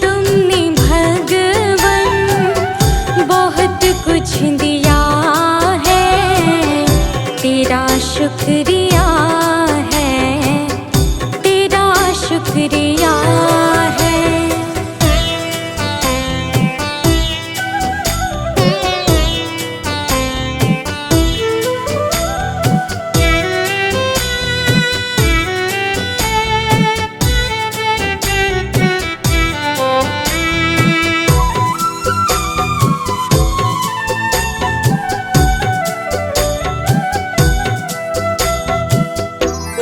तुमने भगवन बहुत कुछ दिया है, तेरा शुक्रिया है, तेरा शुक्रिया है।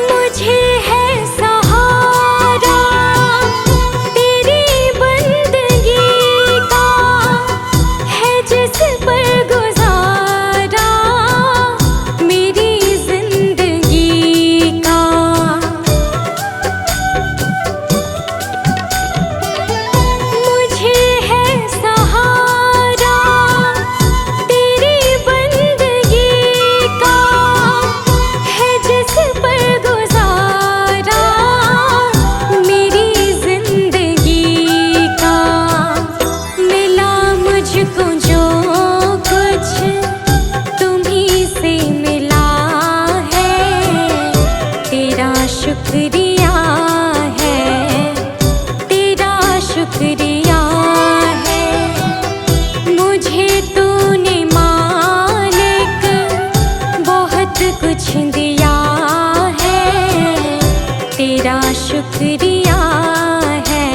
मुझे है सहारा तेरी बंदगी का, है जिस पर गुजारा मेरी जिंदगी का। मुझे है सहारा तेरी बंदगी का, है जिस पर गुजारा मेरी जिंदगी का। मिला मुझको जो कुछ तुम्हीं से मिला है, तेरा शुक्रिया है, तेरा शुक्रिया है। मुझे तूने मालिक बहुत कुछ दिया है, तेरा शुक्रिया है,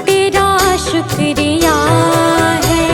तेरा शुक्रिया है।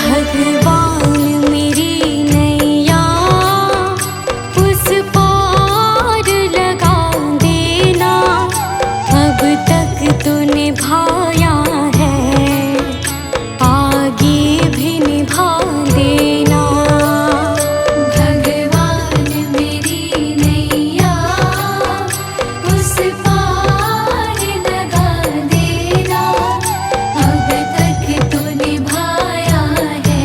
भगवान मेरी नैया उस पार लगा देना। अब तक तो निभाया है, आगे भी निभा देना। भगवान मेरी नैया उस पार लगा देना। अब तक तो निभाया है,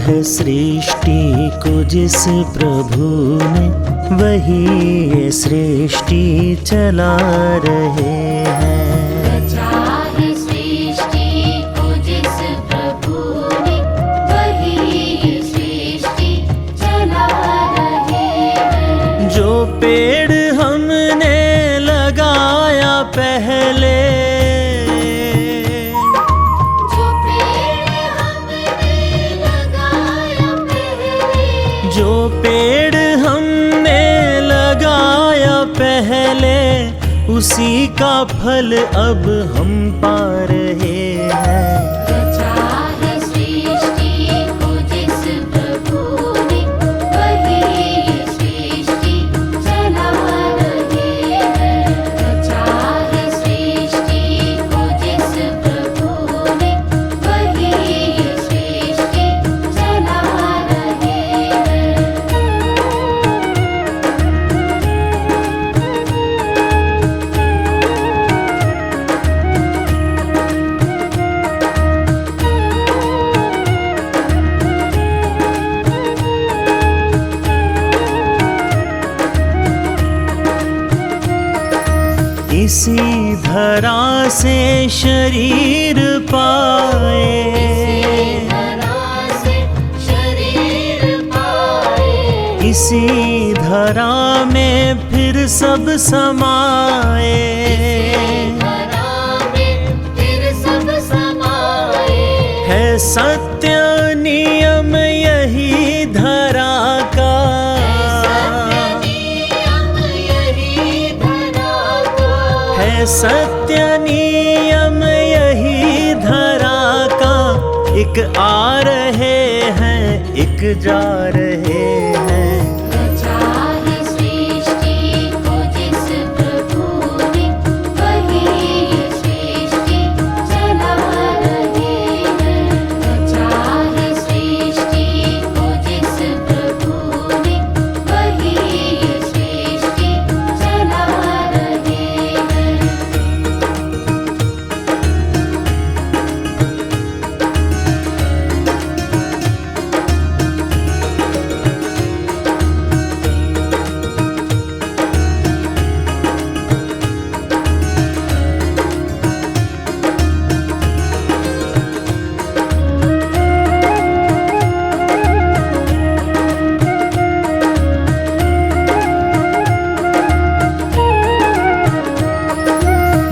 है सृष्टि को जिस प्रभु ने, वही ये सृष्टि चला रहे हैं। रचा है सृष्टि को जिस प्रभु ने, वही ये सृष्टि चला रहे हैं। जो पेड़ हमने लगाया पहले, जो पेड़ हमने लगाया पहले, उसी का फल अब हम पा रहे हैं। रचा है सृष्टि को जिस प्रभु ने, वही ये सृष्टि चला रहे हैं। रचा है सृष्टि को जिस प्रभु ने, वही ये सृष्टि चला रहे हैं। इसी धरा से शरीर पाए, इसी धरा में फिर सब समाए। है सत्य नियम यही धरा का, है सत्य नियम यही धरा का। एक आ रहे हैं, एक जा रहे हैं। रचा है सृष्टि को जिस प्रभु ने, वही ये सृष्टि चला रहे हैं। रचा है सृष्टि को जिस प्रभु ने, वही ये सृष्टि चला रहे हैं।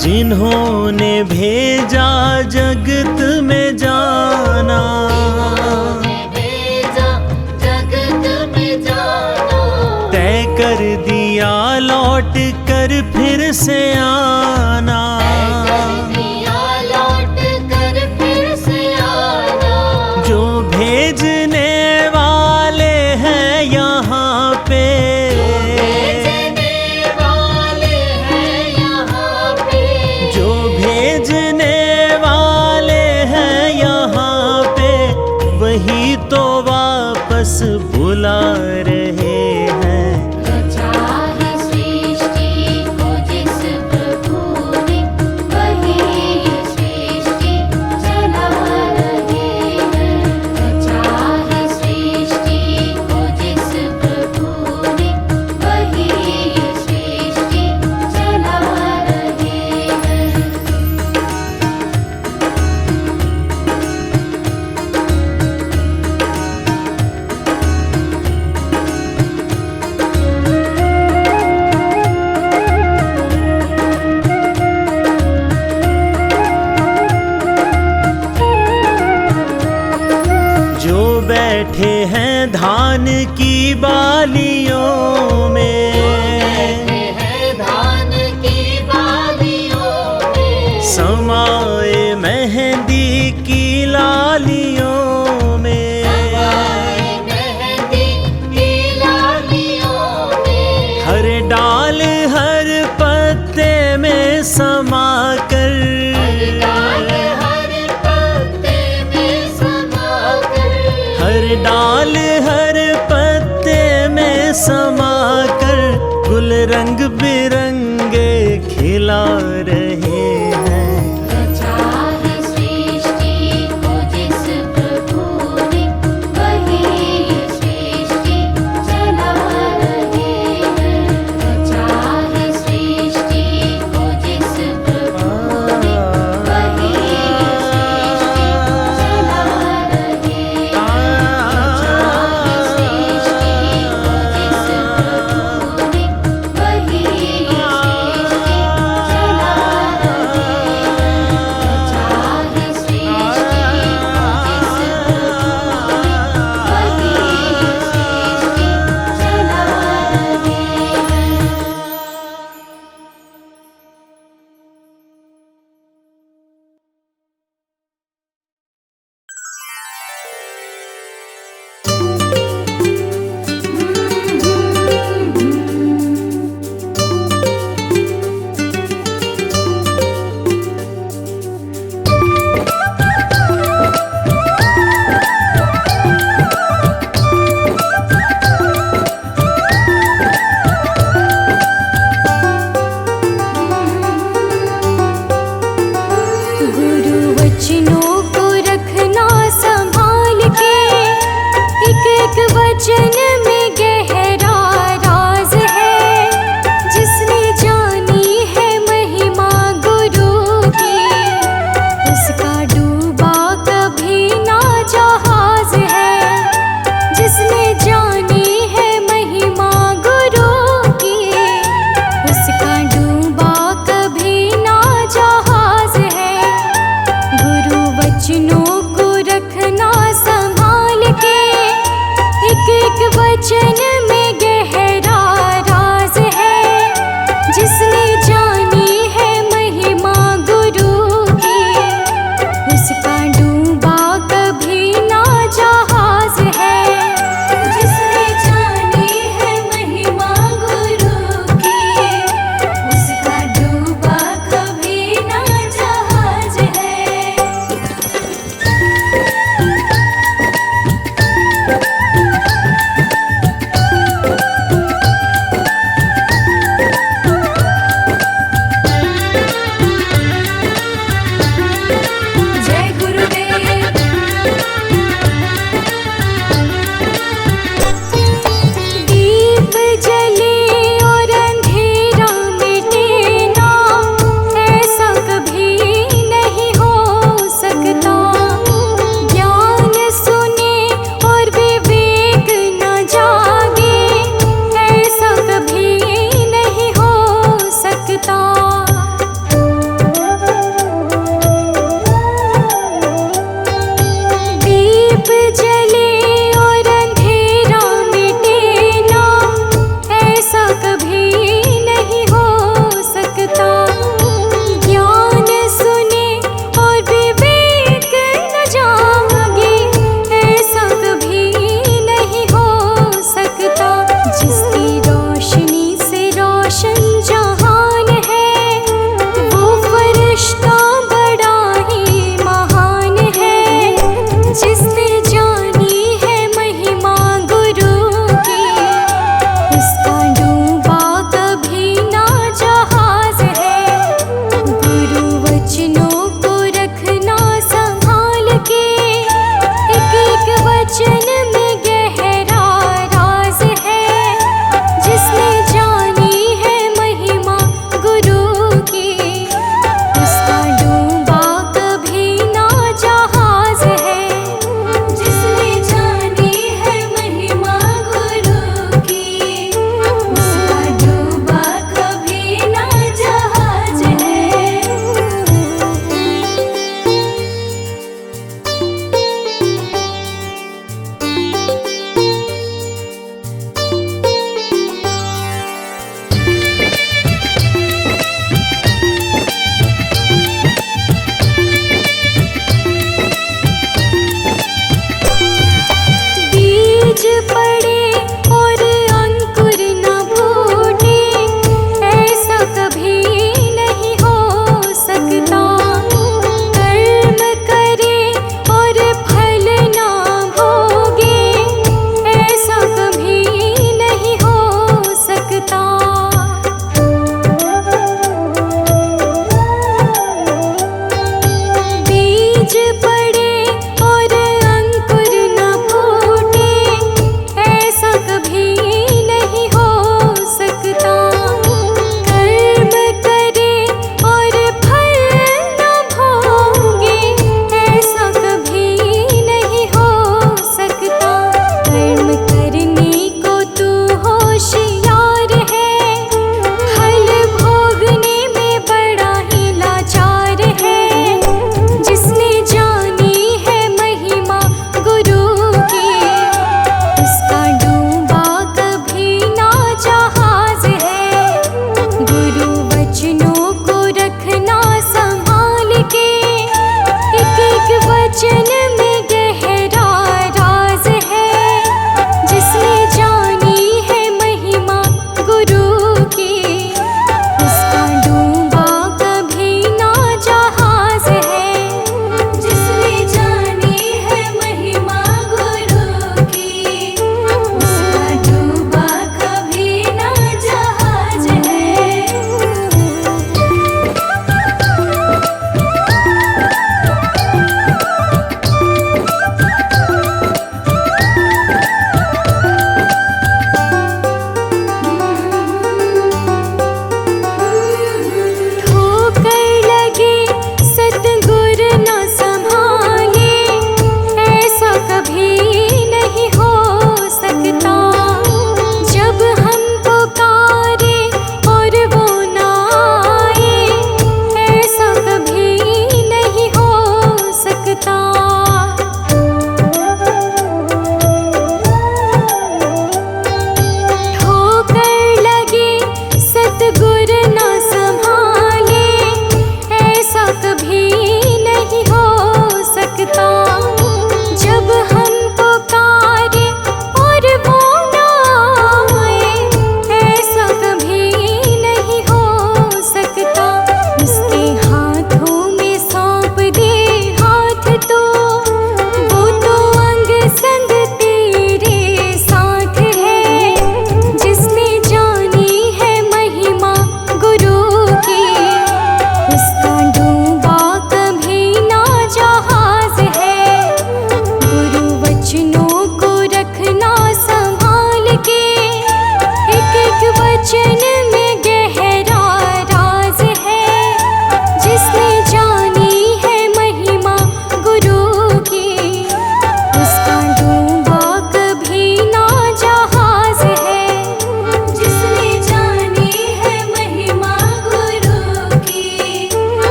जिन्होंने भेजा जगत में जाना, तय कर दिया लौट कर फिर से आना। जो भेजने वाले हैं यहाँ पे, जो भेजने वाले हैं यहाँ पे, वही तो वापस बुला रहे हैं। रचा है सृष्टि को जिस प्रभु ने, वही ये सृष्टि चला रहे हैं। रचा है सृष्टि को जिस प्रभु ने, वही ये सृष्टि चला रहे हैं। जो बैठे हैं धान की बालियों में, समाए मेहंदी की लालियों में। हर डाल हर पत्ते में समा कर, हर डाल हर पत्ते में समा कर, गुल रंग बिरंगे खिला रहे हैं। रचा है सृष्टि को जिस प्रभु ने, वही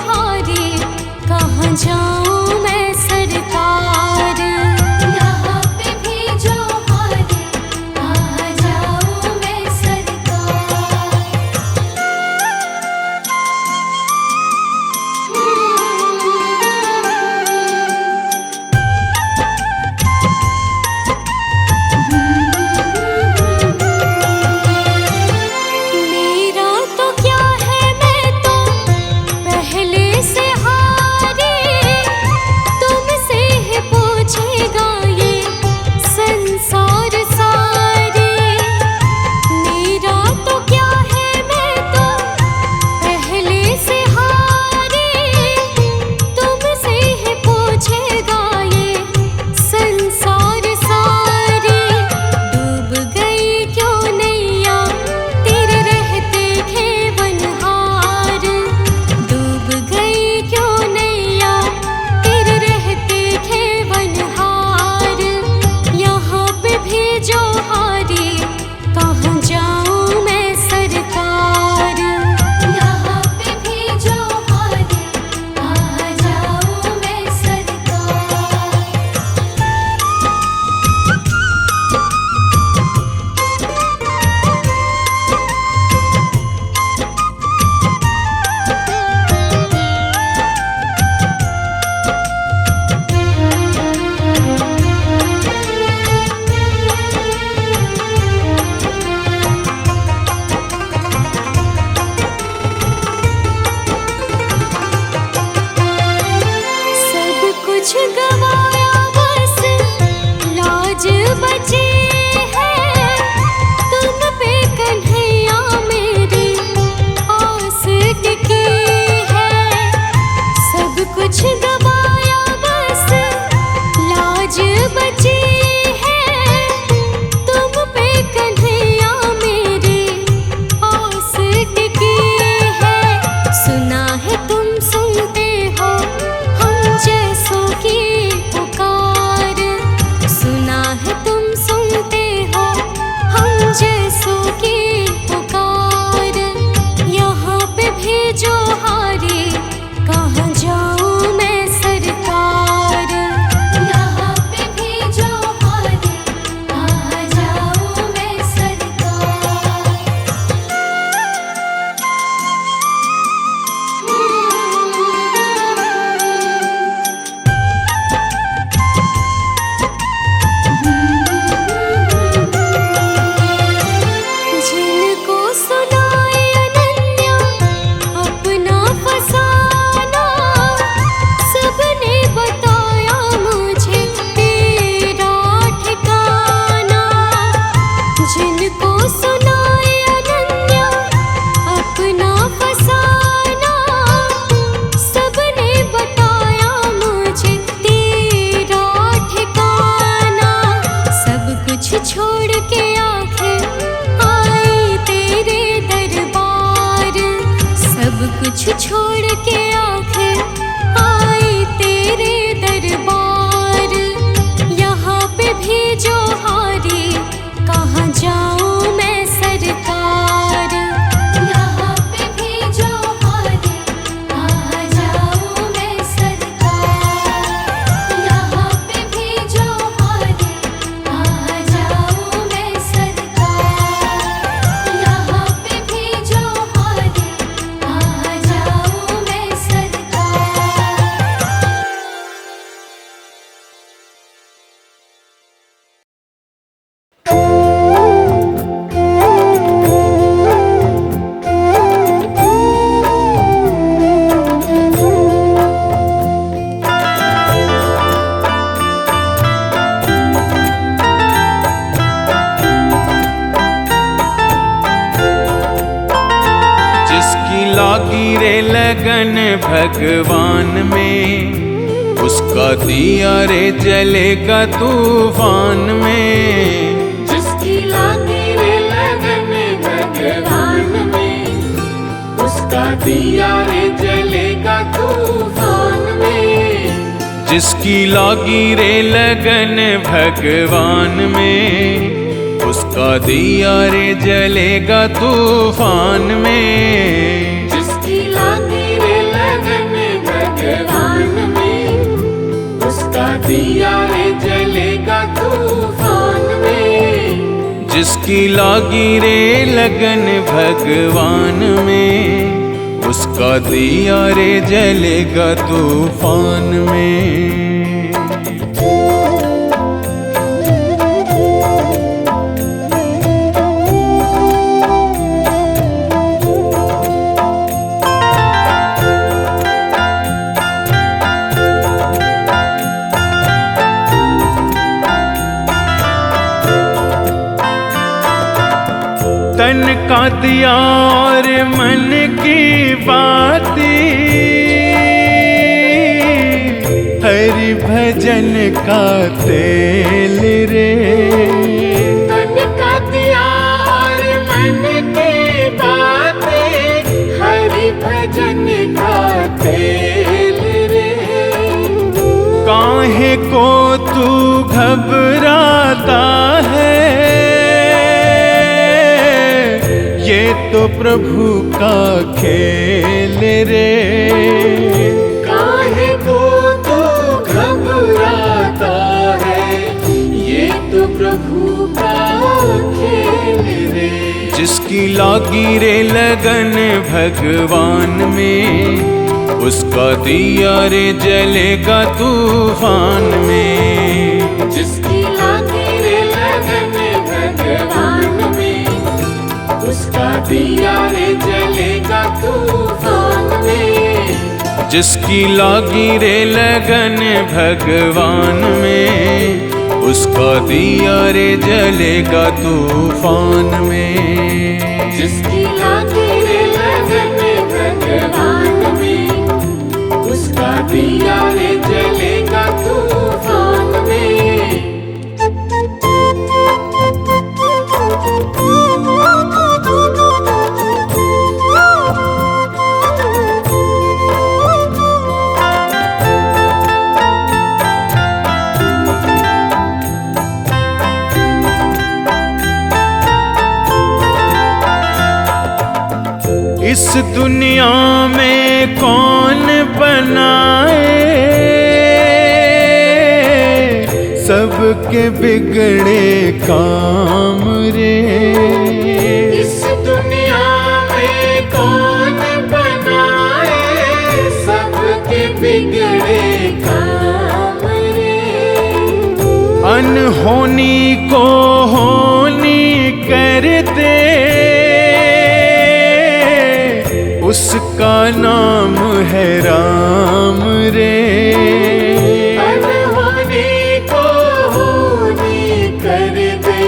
हारे, कहाँ जाऊँ मैं सरकार। यहाँ पे भेजो हारे, कहाँ जाऊँ मैं सरकार। मेरा तो क्या है, मैं तो पहले से हारी, तुमसे ही पूछेगा ये संसार सारे। मेरा तो क्या है, मैं तो पहले से हारी, तुमसे ही पूछेगा ये संसार सारे। डूब गई क्यों नैया तेरे रहते खेवनहार, डूब गई क्यों नैया तेरे रहते खेवनहार। यहाँ पे भेजो हारे, कहाँ जाऊँ मैं सरकार। यहाँ पे भेजो हारे, कहाँ जाऊँ मैं सरकार। सब कुछ गवाया बस लाज बची है, तुम पे कन्हैया मेरी आस टिकी है। सब कुछ गवाया बस लाज बची है, तुम पे कन्हैया मेरी आस टिकी है। सुना है तुम सुनते हो हम जैसों की पुकार, सुना है तुम सुनते हो हम जैसों की पुकार। यहाँ पे भेजो हारे, कहाँ जाऊँ मैं सरकार। यहाँ पे भेजो हारे, कहाँ जाऊँ मैं सरकार। जिनको सुनाए अनन्या अपना फसाना, सबने बताया मुझे तेरा ठिकाना। जिनको सुनाए अनन्या अपना फसाना, सबने बताया मुझे तेरा ठिकाना। सब कुछ छोड़ के आखिर आई तेरे दरबार, सब कुछ छोड़ के आखिर आई तेरे दरबार। यहाँ पे भेजो हारे, कहाँ जाऊँ मैं सरकार। यहाँ पे भेजो हारे, कहाँ जाऊँ मैं सरकार। यहाँ पे भेजो हारे, कहाँ जाऊँ मैं सरकार। यहाँ पे भेजो हारे, कहाँ जाऊँ मैं सरकार। जिसकी लागी रे लगन भगवान में, उसका दिया रे जलेगा तूफान में। जिसकी लागी रे लगन भगवान में, उसका दिया रे जलेगा तूफान में। जिसकी लागी रे लगन भगवान में, उसका दिया रे जलेगा तूफान में। जिसकी लागी रे लगन जिसकी लागी रे लगन भगवान में, उसका दिया रे जलेगा तूफान में। तन का दिया और मन की बातें, हरि भजन का तेल रे। तन का दिया और मन की बातें, हरि भजन का तेल रे। काहे को तू घबराता है, ये तो प्रभु का खेल रे। काहे को तू घबराता है, ये तो प्रभु का खेल रे। जिसकी लागी रे लगन भगवान में, उसका दिया रे जलेगा तूफान में। जिसकी लागी रे लगन भगवान में, उसका दिया रे जलेगा तूफान में। जिसकी लागी रे लगन भगवान में, उसका दिया रे जलेगा तूफान में। जिसकी लागी रे लगन भगवान में, उसका दिया रे जलेगा तूफान में। इस दुनिया में कौन बनाए, सबके बिगड़े काम रे। इस दुनिया में कौन बनाए, सबके बिगड़े काम रे। अनहोनी को होनी कर दे, उसका नाम है राम रे। अनहोनी को होनी कर दे,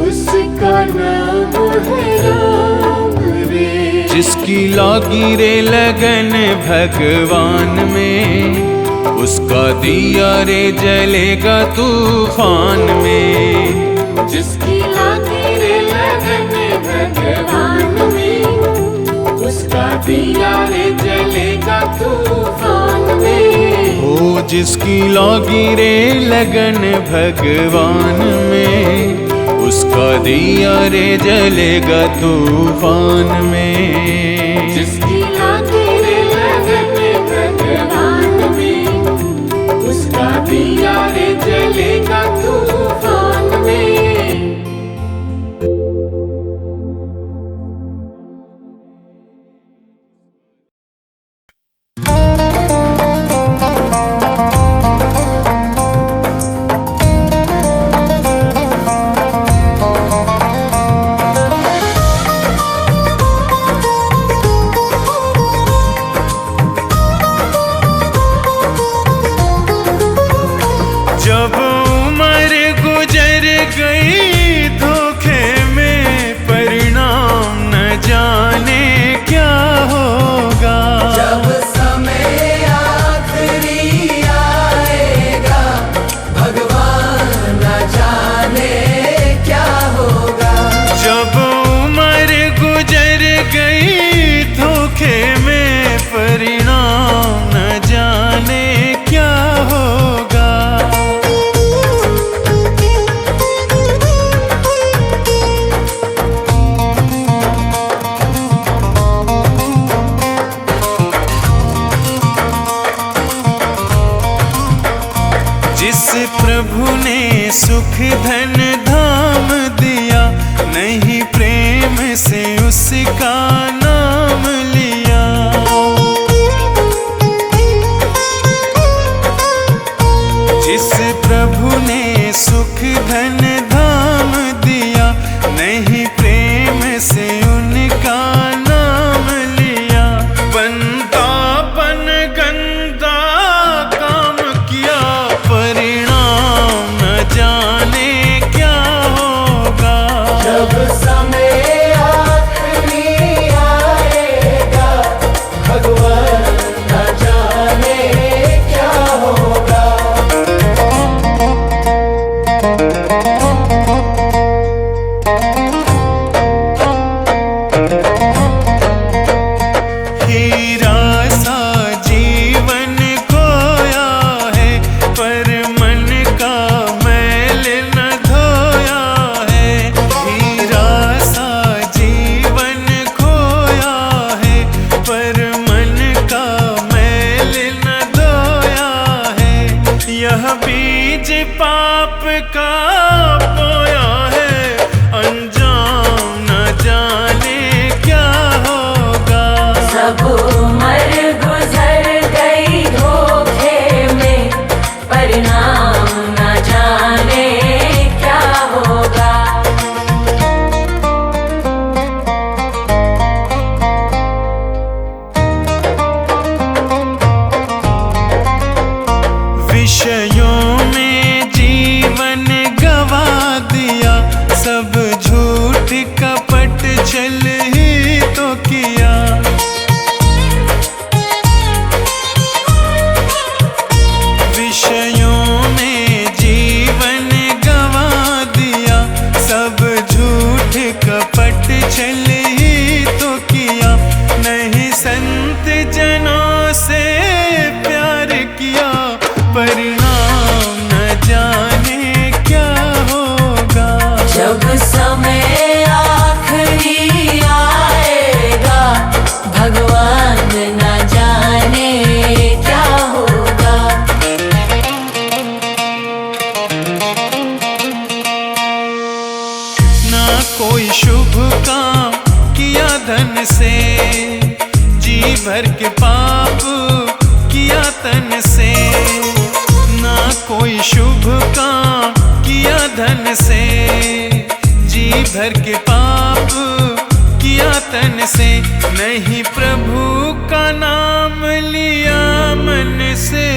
उसका नाम है राम रे। जिसकी लागी रे लगन भगवान में, उसका दिया रे जलेगा तूफान में। जिसकी लागी रे लगन भगवान में, उसका दिया रे जलेगा तूफान में। ओ जिसकी लागी रे लगन भगवान में, उसका दिया रे जलेगा तूफान में। जिसकी लागी रे लगन भगवान में, उसका दिया रे जलेगा तूफान में। जब उम्र गुजर गई धोखे में, परिणाम न जाने क्या होगा। जब समय आखिरी आएगा, भगवान न जाने क्या होगा। जब उम्र गुजर गई धोखे में, परिणाम न जाने क्या होगा। जिस प्रभु ने सुख धन धाम दिया, नहीं प्रेम से उसका नाम लिया। जिस प्रभु ने सुख धन धाम दिया, नहीं प्रेम से उनका नाम लिया। बंदापन गंदा काम किया, परिणाम न जाने क्या होगा। जब समय आखिरी आएगा, भगवान न जाने क्या होगा। हीरा सा जीवन खोया है, पर मन का मैल न धोया है। हीरा सा जीवन खोया है, पर मन का मैल न धोया है। यह बीज पाप का बोया है, अंजाम न जाने क्या होगा। सब उम्र गुजर गई धोखे में, परिणाम न जाने क्या होगा। विषयों में जीवन गवा दिया, सब झूठ कपट छल ही तो किया। विषयों में जीवन गवा दिया, सब झूठ कपट छल ही तो किया। नहीं संत जनों से प्यार किया, परिणाम न जाने क्या होगा। जब समय आखिरी आएगा, भगवान न जाने क्या होगा। ना कोई शुभ काम किया धन से, जी भर के पाप किया तन से। ना कोई शुभ काम किया धन से, जी भर के पाप किया तन से। नहीं प्रभु का नाम लिया मन से,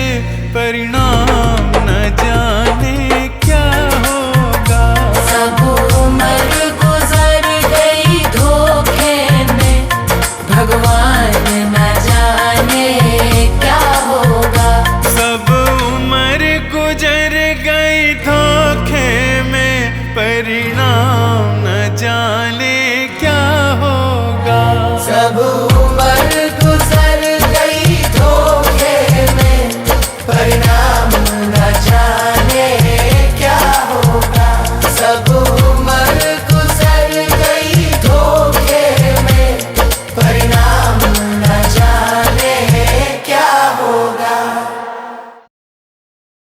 परिणाम